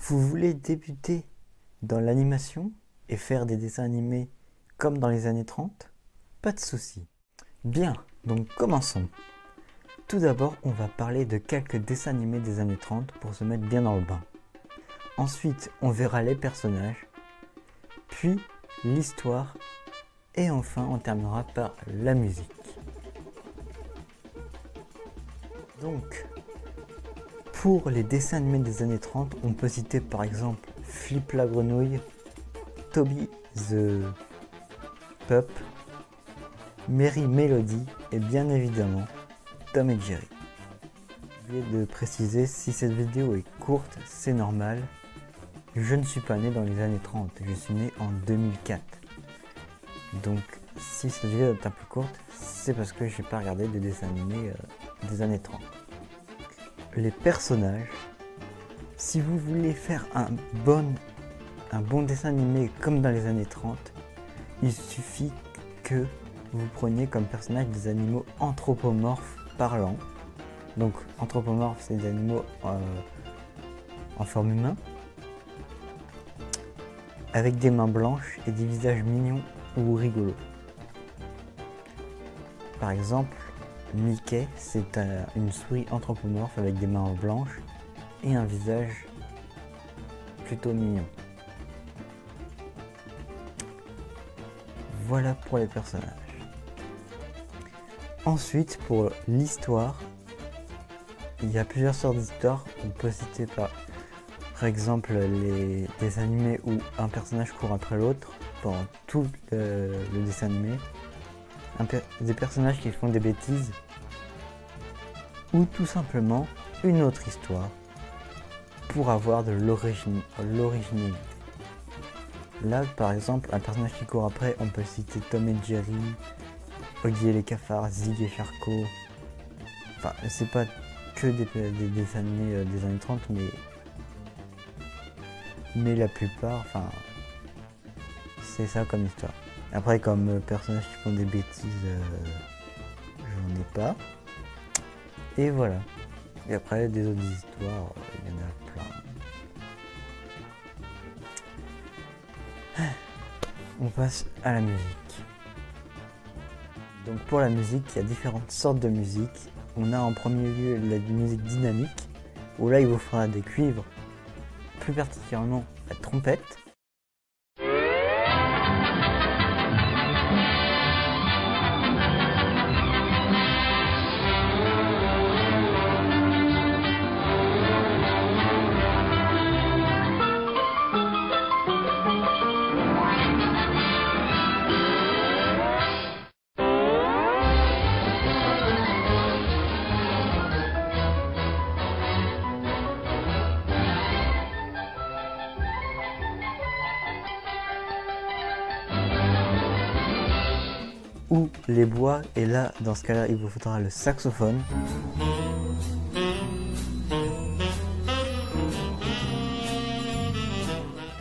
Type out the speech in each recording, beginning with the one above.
Vous voulez débuter dans l'animation et faire des dessins animés comme dans les années 30? Pas de souci. Bien, donc commençons. Tout d'abord, on va parler de quelques dessins animés des années 30 pour se mettre bien dans le bain. Ensuite, on verra les personnages, puis l'histoire, et enfin, on terminera par la musique. Donc, pour les dessins animés des années 30, on peut citer par exemple Flip la grenouille, Toby the Pup, Merry Melody et bien évidemment Tom et Jerry. J'ai oublié de préciser, si cette vidéo est courte, c'est normal. Je ne suis pas né dans les années 30, je suis né en 2004. Donc si cette vidéo est un peu courte, c'est parce que je n'ai pas regardé des dessins animés des années 30. Les personnages, si vous voulez faire un bon dessin animé comme dans les années 30, il suffit que vous preniez comme personnage des animaux anthropomorphes parlants. Donc anthropomorphes, c'est des animaux en forme humaine, avec des mains blanches et des visages mignons ou rigolos. Par exemple, Mickey, c'est une souris anthropomorphe avec des mains blanches et un visage plutôt mignon. Voilà pour les personnages. Ensuite, pour l'histoire, il y a plusieurs sortes d'histoires. On peut citer par exemple des animés où un personnage court après l'autre pendant tout le dessin animé. Des personnages qui font des bêtises, ou tout simplement une autre histoire pour avoir de l'originalité. Là par exemple, un personnage qui court après, on peut citer Tom et Jerry, Oggy et les cafards, Zig et Charcot. Enfin, c'est pas que des dessins animés des années 30, mais la plupart, enfin, c'est ça comme histoire. Après, comme personnages qui font des bêtises, j'en ai pas. Et voilà. Et après, des autres histoires, il y en a plein. On passe à la musique. Donc pour la musique, il y a différentes sortes de musique. On a en premier lieu la musique dynamique, où là il vous faudra des cuivres, plus particulièrement la trompette. Ou les bois, et là dans ce cas là il vous faudra le saxophone.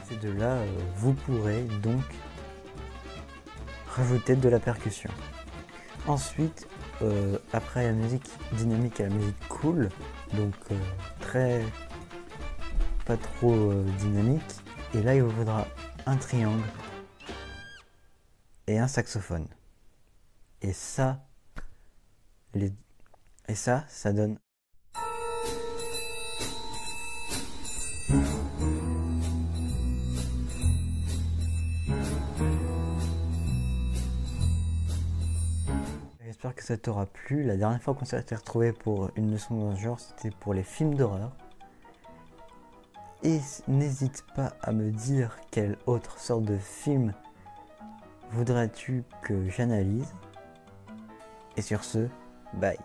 C'est de là vous pourrez donc rajouter de la percussion. Ensuite après la musique dynamique, et la musique cool, donc pas trop dynamique, et là il vous faudra un triangle et un saxophone. Et ça donne. J'espère que ça t'aura plu. La dernière fois qu'on s'était retrouvé pour une leçon dans ce genre, c'était pour les films d'horreur. Et n'hésite pas à me dire quelle autre sorte de film voudrais-tu que j'analyse. Et sur ce, bye.